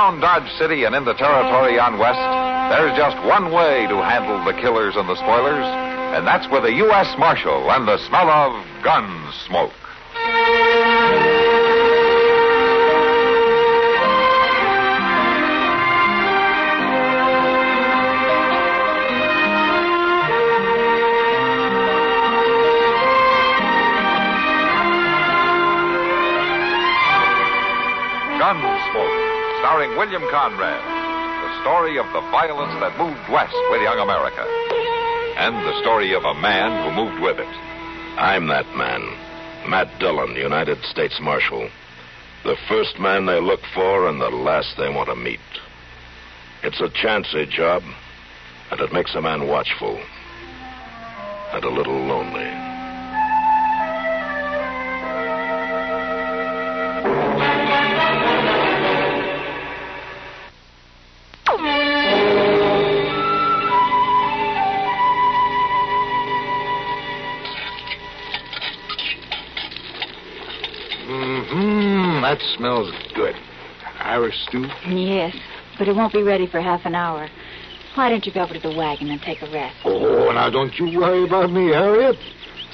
Around Dodge City and in the territory on West, there's just one way to handle the killers and the spoilers, and that's with a U.S. Marshal and the smell of Gunsmoke. Gunsmoke, starring William Conrad, the story of the violence that moved west with young America, and the story of a man who moved with it. I'm that man, Matt Dillon, United States Marshal. The first man they look for and the last they want to meet. It's a chancy job, and it makes a man watchful and a little lonely. That smells good. Irish stew? Yes, but it won't be ready for half an hour. Why don't you go over to the wagon and take a rest? Oh, now don't you worry about me, Harriet.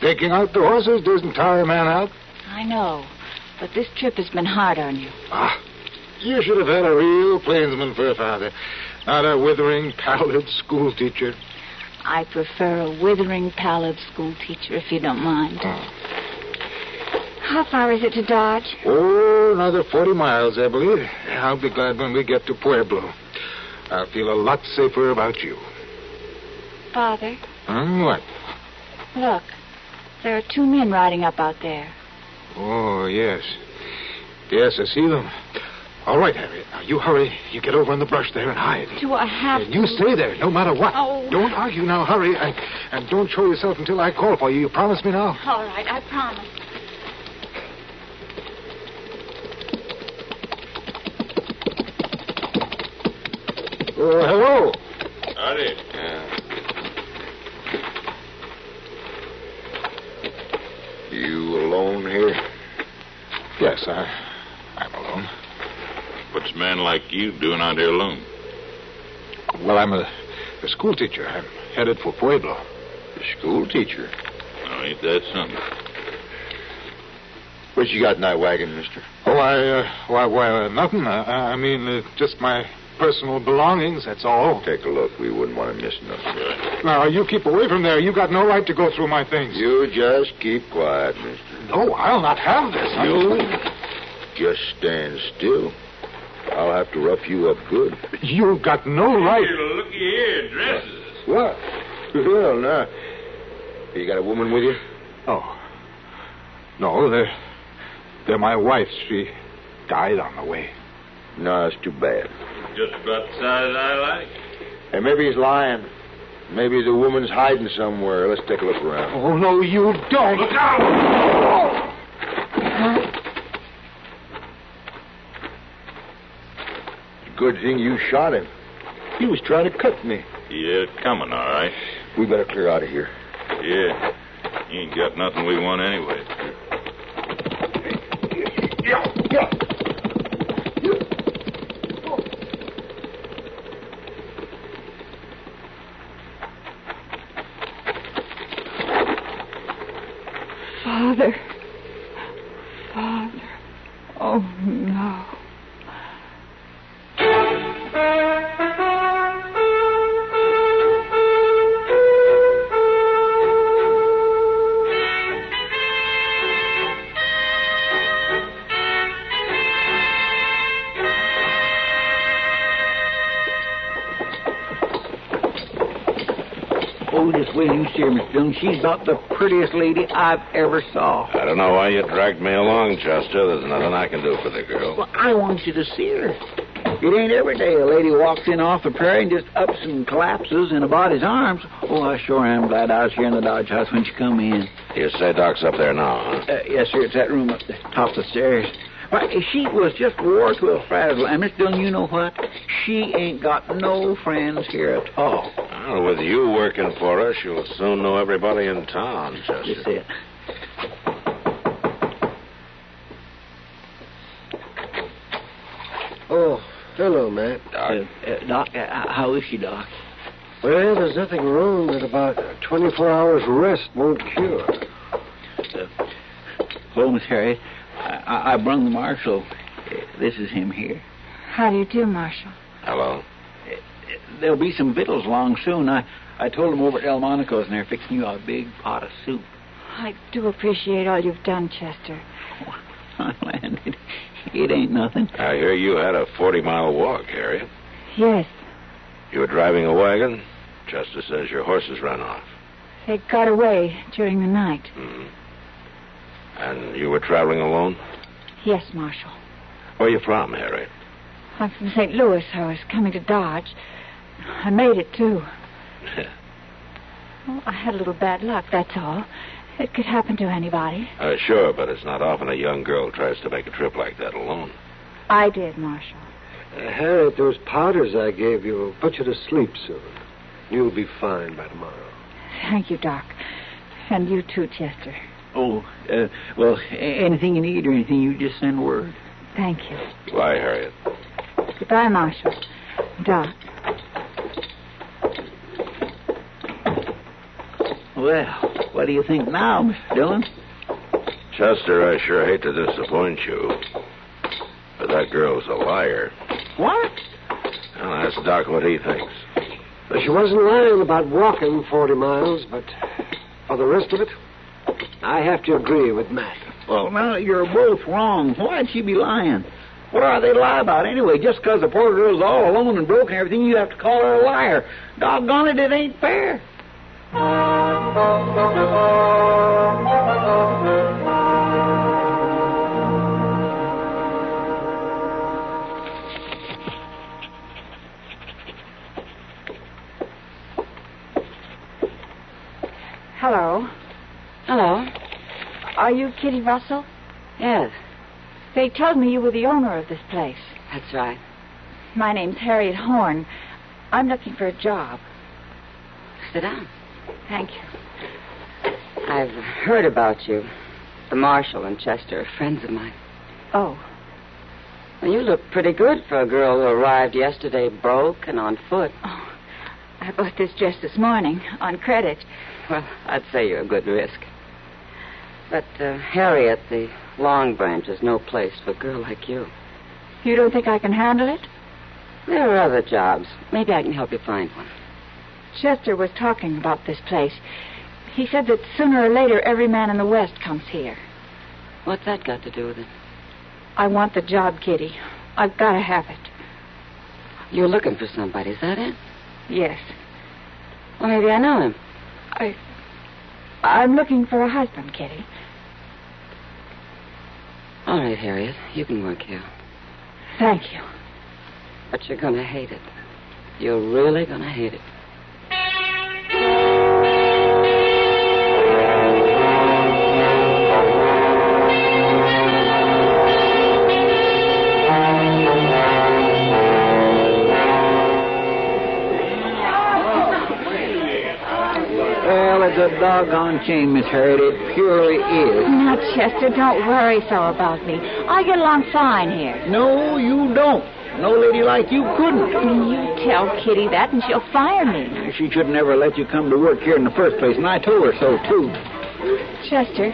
Taking out the horses doesn't tire a man out. I know, but this trip has been hard on you. You should have had a real plainsman for a father, not a withering, pallid schoolteacher. I prefer a withering, pallid schoolteacher, if you don't mind. How far is it to Dodge? Oh, another 40 miles, I believe. I'll be glad when we get to Pueblo. I'll feel a lot safer about you. Father? What? Look, there are two men riding up out there. Oh, yes. Yes, I see them. All right, Harriet. Now, you hurry. You get over in the brush there and hide. Do I have and you stay there, no matter what. Oh. Don't argue now. Hurry. And don't show yourself until I call for you. You promise me now? All right, I promise. Oh, hello. Howdy. You alone here? Yes, I'm alone. What's a man like you doing out here alone? Well, I'm a school teacher. I'm headed for Pueblo. A school teacher? Oh, ain't that something? What you got in that wagon, mister? Oh, nothing. I mean, just my personal belongings, that's all. Take a look. We wouldn't want to miss nothing. Right. Now, you keep away from there. You got no right to go through my things. You just keep quiet, mister. No, I'll not have this. You just stand still. I'll have to rough you up good. You got no right. Here, looky here, dresses. What? Well, now. You got a woman with you? Oh. No, they're my wife's. She died on the way. No, that's too bad. Just about the size I like. Hey, maybe he's lying. Maybe the woman's hiding somewhere. Let's take a look around. Oh, no, you don't. Look out! Good thing you shot him. He was trying to cut me. Yeah, coming, all right. We better clear out of here. Yeah. You ain't got nothing we want anyway. Yeah. Father. Oh, no. Oh, just wait till you see her, Miss Dillon. She's about the prettiest lady I've ever saw. I don't know why you dragged me along, Chester. There's nothing I can do for the girl. Well, I want you to see her. It ain't every day a lady walks in off the prairie and just ups and collapses in a body's arms. Oh, I sure am glad I was here in the Dodge house when she come in. You say Doc's up there now, huh? Yes, sir. It's that room up the top of the stairs. Why, she was just wore to a frazzle. And, Miss Dillon, you know what? She ain't got no friends here at all. Well, with you working for her, she'll soon know everybody in town, Chester. That's it. Oh, Hello, Matt. Doc, how is she, Doc? Well, there's nothing wrong that about 24 hours rest won't cure. Hello, Miss Harriet. I brung the marshal. This is him here. How do you do, Marshal? Hello. There'll be some victuals along soon. I told them over at El Monaco's, and they're fixing you a big pot of soup. I do appreciate all you've done, Chester. Land, it ain't nothing. I hear you had a 40-mile walk, Harriet. Yes. You were driving a wagon? Chester says your horses ran off. They got away during the night. Mm-hmm. And you were traveling alone? Yes, Marshal. Where are you from, Harriet? I'm from St. Louis. I was coming to Dodge. I made it, too. Well, I had a little bad luck, that's all. It could happen to anybody. Sure, but it's not often a young girl tries to make a trip like that alone. I did, Marshal. Harriet, those powders I gave you will put you to sleep soon. You'll be fine by tomorrow. Thank you, Doc. And you too, Chester. Oh, well, anything you need or anything, you just send word. Thank you. Bye, Harriet. Goodbye, Marshal. Doc. Well, what do you think now, Mr. Dillon? Chester, I sure hate to disappoint you, but that girl's a liar. What? Well, ask Doc what he thinks. Well, she wasn't lying about walking 40 miles, but for the rest of it, I have to agree with Matt. Well, now, you're both wrong. Why'd she be lying? What are they lie about anyway? Just because the poor girl's all alone and broke and everything, you have to call her a liar. Doggone it ain't fair. Hello. Hello. Are you Kitty Russell? Yes, They told me you were the owner of this place. that's right. My name's Harriet Horn. I'm looking for a job. Sit down. Thank you. I've heard about you. The marshal and Chester are friends of mine. Oh, Well, you look pretty good for a girl who arrived yesterday broke and on foot. I bought this just this morning on credit. Well, I'd say you're a good risk. But, Harriet, the Long Branch is no place for a girl like you. You don't think I can handle it? There are other jobs. Maybe I can help you find one. Chester was talking about this place. He said that sooner or later every man in the West comes here. What's that got to do with it? I want the job, Kitty. I've got to have it. You're looking for somebody, is that it? Yes. Well, maybe I know him. I'm looking for a husband, Kitty. All right, Harriet, you can work here. Thank you. But you're going to hate it. You're really going to hate it. Well, it's a doggone shame, Miss Harriet. It purely is. Now, Chester, don't worry so about me. I get along fine here. No, you don't. No lady like you couldn't. You tell Kitty that and she'll fire me. She should never let you come to work here in the first place, and I told her so, too. Chester,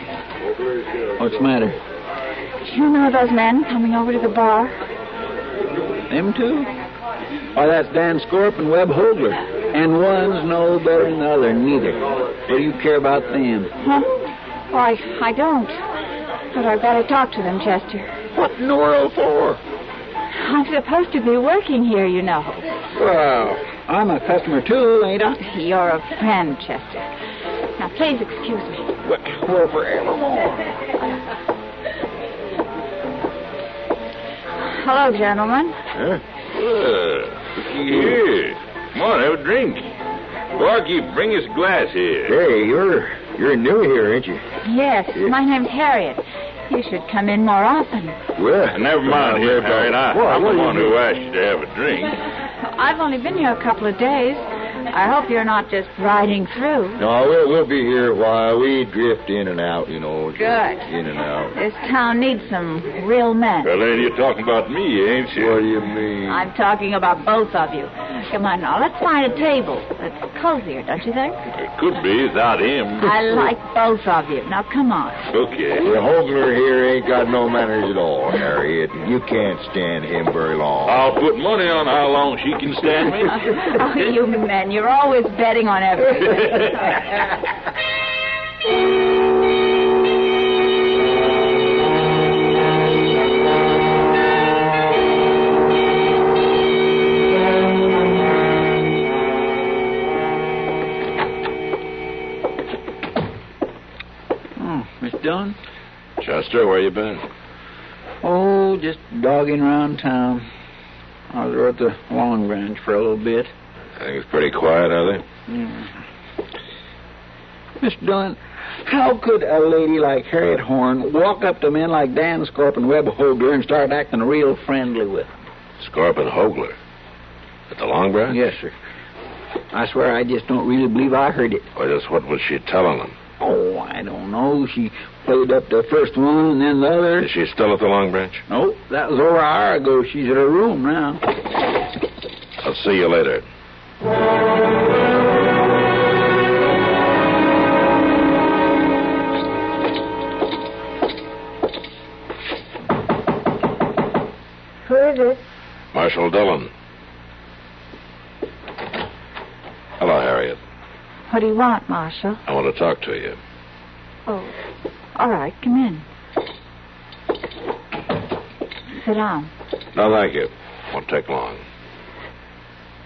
What's the matter? do you know those men coming over to the bar? Them two? Why, that's Dan Scorp and Webb Hogler. And one's no better than the other, neither. What do you care about them? Huh? Why, I don't. But I've got to talk to them, Chester. What in the world for? I'm supposed to be working here, you know. Well, I'm a customer, too, ain't I? You're a friend, Chester. Now, please excuse me. Well, forevermore. Hello, gentlemen. Huh? Here. Come on, have a drink. Barkeep, bring us a glass here. Hey, you're new here, ain't you? Yes, my name's Harriet. You should come in more often. Well, Never mind here, Harriet. I'm the what one do you who asked you to have a drink. I've only been here a couple of days. I hope you're not just riding through. No, we'll be here a while. We drift in and out, you know. Good. In and out. This town needs some real men. Well, lady, you're talking about me, ain't you? What do you mean? I'm talking about both of you. Come on now, let's find a table. It's cozier, don't you think? It could be without him. I like both of you. Now, come on. Okay. The Hogler here ain't got no manners at all, Harriet. You can't stand him very long. I'll put money on how long she can stand me. Oh, you men, you're always betting on everything. Miss Dillon? Chester, where you been? Oh, just dogging around town. I was over at the Long Branch for a little bit. I think it's pretty quiet, are they? Miss Dillon, how could a lady like Harriet Horn walk up to men like Dan Scorp and Webb Hogler and start acting real friendly with them? Scorp and Hogler. At the Long Branch? Yes, sir. I swear I just don't really believe I heard it. Well, just what was she telling them? Oh, I don't know. She played up the first one and then the other. Is she still at the Long Branch? Nope, that was over an hour ago. She's at her room now. I'll see you later. Who is it? Marshal Dillon. Hello, Harriet. What do you want, Marshal? I want to talk to you. Oh, all right, come in. Sit down. No, thank you. Won't take long.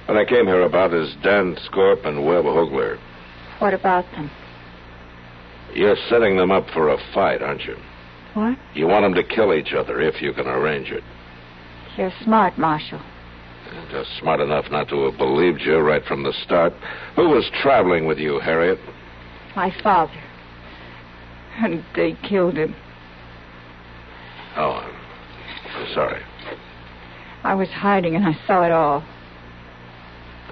What I came here about is Dan Scorp and Webb Hogler. What about them? You're setting them up for a fight, aren't you? What? You want them to kill each other if you can arrange it. You're smart, Marshal. Just smart enough not to have believed you right from the start. Who was traveling with you, Harriet? My father. And they killed him. Oh, I'm sorry. I was hiding and I saw it all.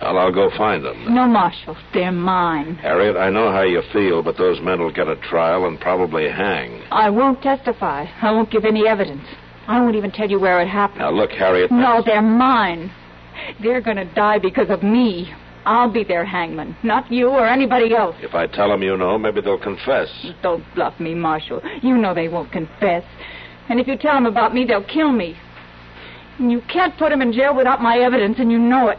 Well, I'll go find them. No, Marshal. They're mine. Harriet, I know how you feel, but those men will get a trial and probably hang. I won't testify. I won't give any evidence. I won't even tell you where it happened. Now, look, Harriet... No, they're mine. They're going to die because of me. I'll be their hangman, not you or anybody else. If I tell them you know, maybe they'll confess. Don't bluff me, Marshal. You know they won't confess. And if you tell them about me, they'll kill me. And you can't put them in jail without my evidence, and you know it.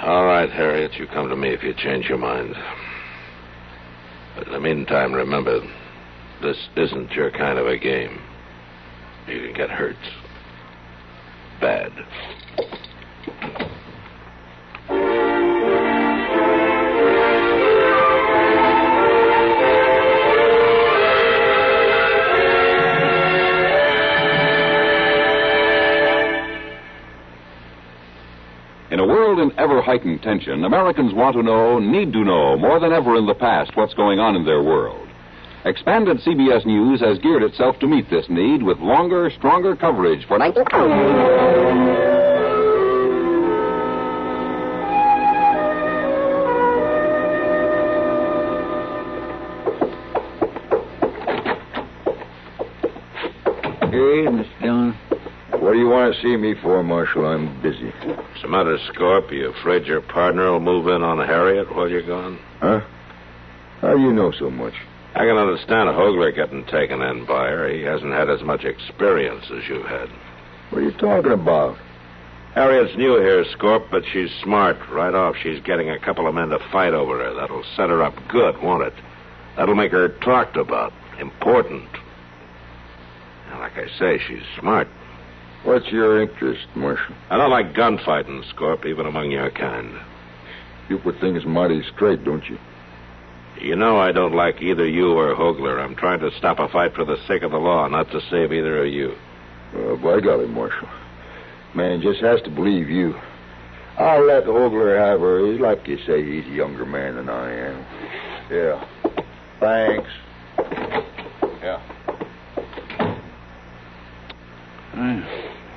All right, Harriet, you come to me if you change your mind. But in the meantime, remember, this isn't your kind of a game. You can get hurt. Bad. In a world in ever-heightened tension, Americans want to know, need to know, more than ever in the past, what's going on in their world. Expanded CBS News has geared itself to meet this need with longer, stronger coverage for 90 Hey, Miss Dillon. What do you want to see me for, Marshal? I'm busy. What's the matter, Scorp? You afraid your partner will move in on Harriet while you're gone? Huh? How do you know so much? I can understand Hogler getting taken in by her. He hasn't had as much experience as you've had. What are you talking about? Harriet's new here, Scorp, but she's smart. Right off, she's getting a couple of men to fight over her. That'll set her up good, won't it? That'll make her talked about, important. And like I say, she's smart. What's your interest, Marshal? I don't like gunfighting, Scorp, even among your kind. You put things mighty straight, don't you? You know I don't like either you or Hogler. I'm trying to stop a fight for the sake of the law, not to save either of you. By golly, Marshal. Man just has to believe you. I'll let Hogler have her. Like you say, he's a younger man than I am. Yeah. Thanks. Yeah.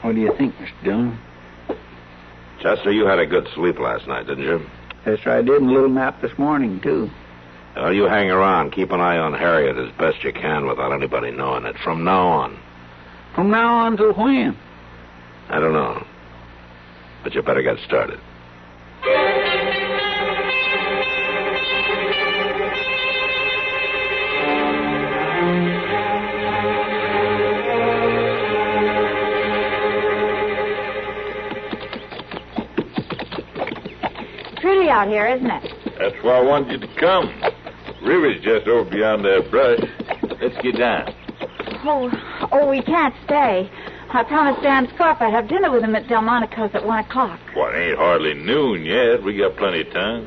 What do you think, Mr. Dillon? Chester, you had a good sleep last night, didn't you? Yes, sir, I did, and a little nap this morning, too. Well, you hang around. Keep an eye on Harriet as best you can without anybody knowing it. From now on. From now on till when? I don't know. But you better get started. Pretty out here, isn't it? That's why I wanted you to come. River's just over beyond that brush. Let's get down. Oh, we can't stay. I promised Dan Scarp I'd have dinner with him at Delmonico's at 1 o'clock. Well, it ain't hardly noon yet. We got plenty of time.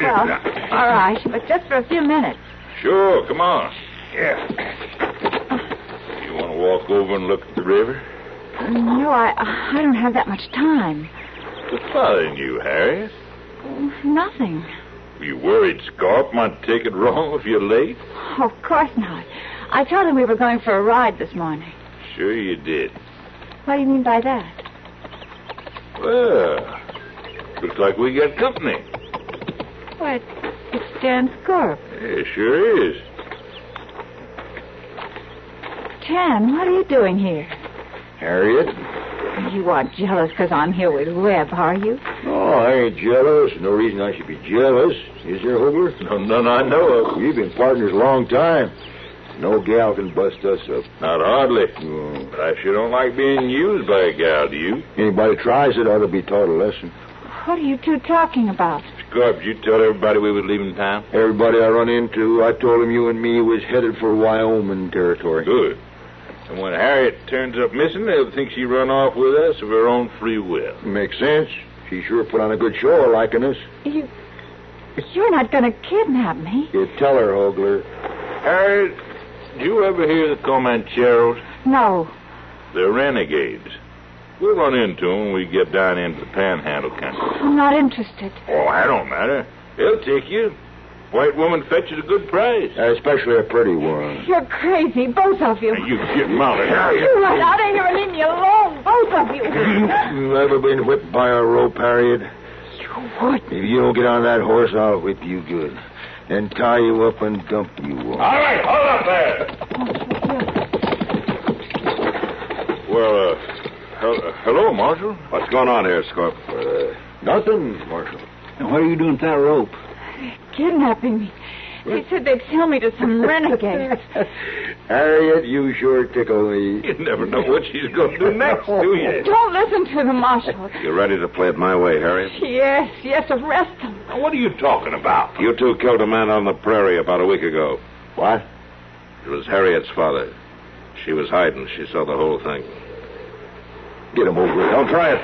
Well, all right, but just for a few minutes. Sure, come on. Yeah. You want to walk over and look at the river? No, I don't have that much time. What's bothering you, Harriet? Nothing. Were you worried Scarp might take it wrong if you're late? Oh, of course not. I told him we were going for a ride this morning. Sure you did. What do you mean by that? Well, looks like we got company. What? It's Dan Scarp. Yeah, sure is. Dan, what are you doing here? Harriet? You aren't jealous because I'm here with Webb, are you? Oh, I ain't jealous. No reason I should be jealous. Is there, Hogler? None I know of. We've been partners a long time. No gal can bust us up. Not hardly. Oh. But I sure don't like being used by a gal, do you? Anybody tries it ought to be taught a lesson. What are you two talking about? Scarp, did you tell everybody we was leaving town? Everybody I run into, I told them you and me was headed for Wyoming territory. Good. And when Harriet turns up missing, they'll think she run off with us of her own free will. Makes sense. She sure put on a good show of liking us. You're not going to kidnap me. You tell her, Hogler. Harriet, did you ever hear the Comancheros? No. They're renegades. We'll run into them when we get down into the Panhandle country. I'm not interested. Oh, that don't matter. They'll take you. White woman fetches a good price. Especially a pretty one. You're crazy, both of you. You get mounted, Harriet. You run out of here and leave me alone, both of you. You ever been whipped by a rope, Harriet? What? If you don't get on that horse, I'll whip you good. Then tie you up and dump you on. All right, hold up there. Well, hello, Marshal. What's going on here, Scarp? Nothing, Marshal. And what are you doing with that rope? Kidnapping me. They said they'd sell me to some renegades. Harriet, you sure tickle me. You never know what she's going to do next, do you? Don't listen to them, Marshal. You ready to play it my way, Harriet? Yes, arrest them. Now, what are you talking about? You two killed a man on the prairie about a week ago. What? It was Harriet's father. She was hiding. She saw the whole thing. Get him over it. Don't try it.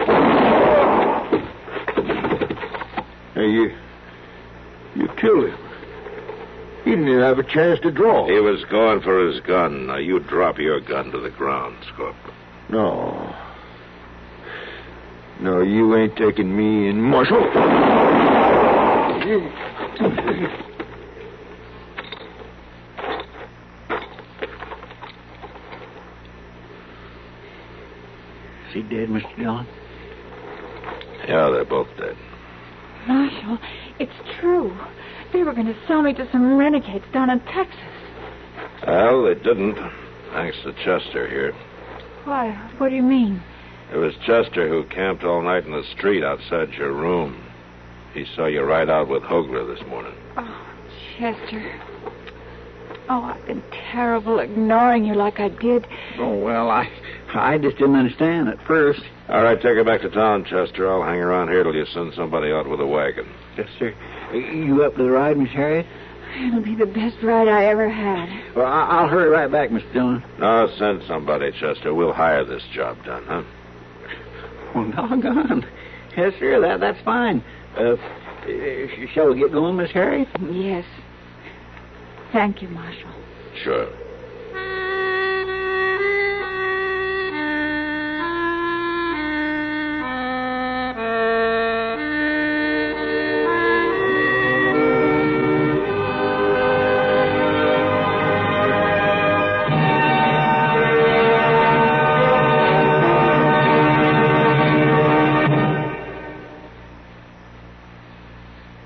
Hey, you killed him. He didn't even have a chance to draw. He was going for his gun. Now, you drop your gun to the ground, Scarp. No. No, you ain't taking me in, Marshal. Is he dead, Mr. Dillon? Yeah, they're both dead. Marshal, it's true. They were going to sell me to some renegades down in Texas. Well, they didn't. Thanks to Chester here. Why? What do you mean? It was Chester who camped all night in the street outside your room. He saw you ride out with Hogler this morning. Oh, Chester. Oh, I've been terrible ignoring you like I did. Oh, well, I just didn't understand at first. All right, take her back to town, Chester. I'll hang around here till you send somebody out with a wagon. Yes, sir. You up to the ride, Miss Harriet? It'll be the best ride I ever had. Well, I'll hurry right back, Mr. Dillon. No, send somebody, Chester. We'll hire this job done, huh? Well, doggone. Yes, sir, that's fine. Shall we get going, Miss Harriet? Yes. Thank you, Marshal. Sure.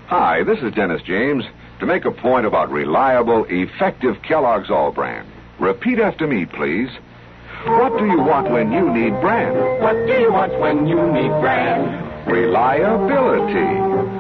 Hi, this is Dennis James to make a point about reliable, effective Kellogg's All Brand. Repeat after me, please. What do you want when you need brand? What do you want when you need brand? Reliability.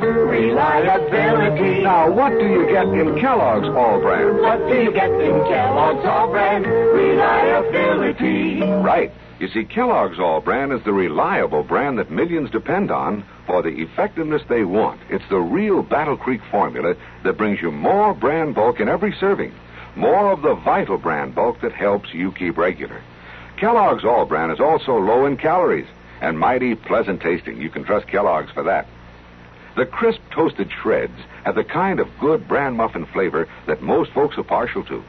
Reliability. Now, what do you get in Kellogg's All Brand? What do you get in Kellogg's All Brand? Reliability. Right. You see, Kellogg's All Brand is the reliable brand that millions depend on for the effectiveness they want. It's the real Battle Creek formula that brings you more brand bulk in every serving. More of the vital brand bulk that helps you keep regular. Kellogg's All Brand is also low in calories and mighty pleasant tasting. You can trust Kellogg's for that. The crisp toasted shreds have the kind of good bran muffin flavor that most folks are partial to.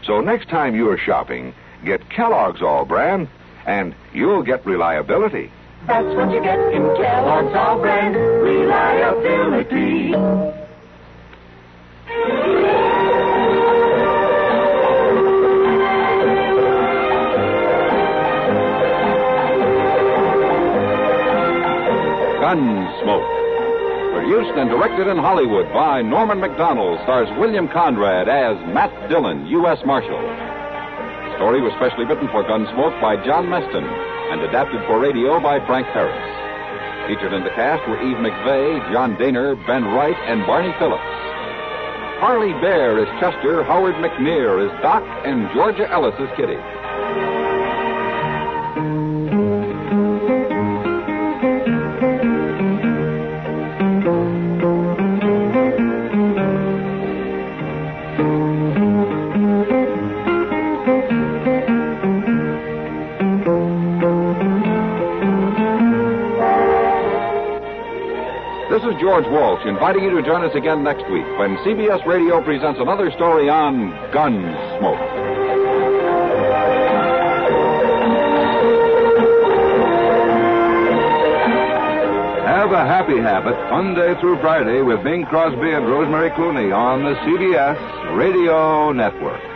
So next time you are shopping, get Kellogg's All Brand, and you'll get reliability. That's what you get in Kellogg's All Brand. Reliability. Gunsmoke. Produced and directed in Hollywood by Norman Macdonnell, stars William Conrad as Matt Dillon, U.S. Marshal. The story was specially written for Gunsmoke by John Meston and adapted for radio by Frank Harris. Featured in the cast were Eve McVeigh, John Dehner, Ben Wright, and Barney Phillips. Parley Baer is Chester, Howard McNear is Doc, and Georgia Ellis is Kitty. This is George Walsh inviting you to join us again next week when CBS Radio presents another story on Gunsmoke. Have a happy habit, Monday through Friday with Bing Crosby and Rosemary Clooney on the CBS Radio Network.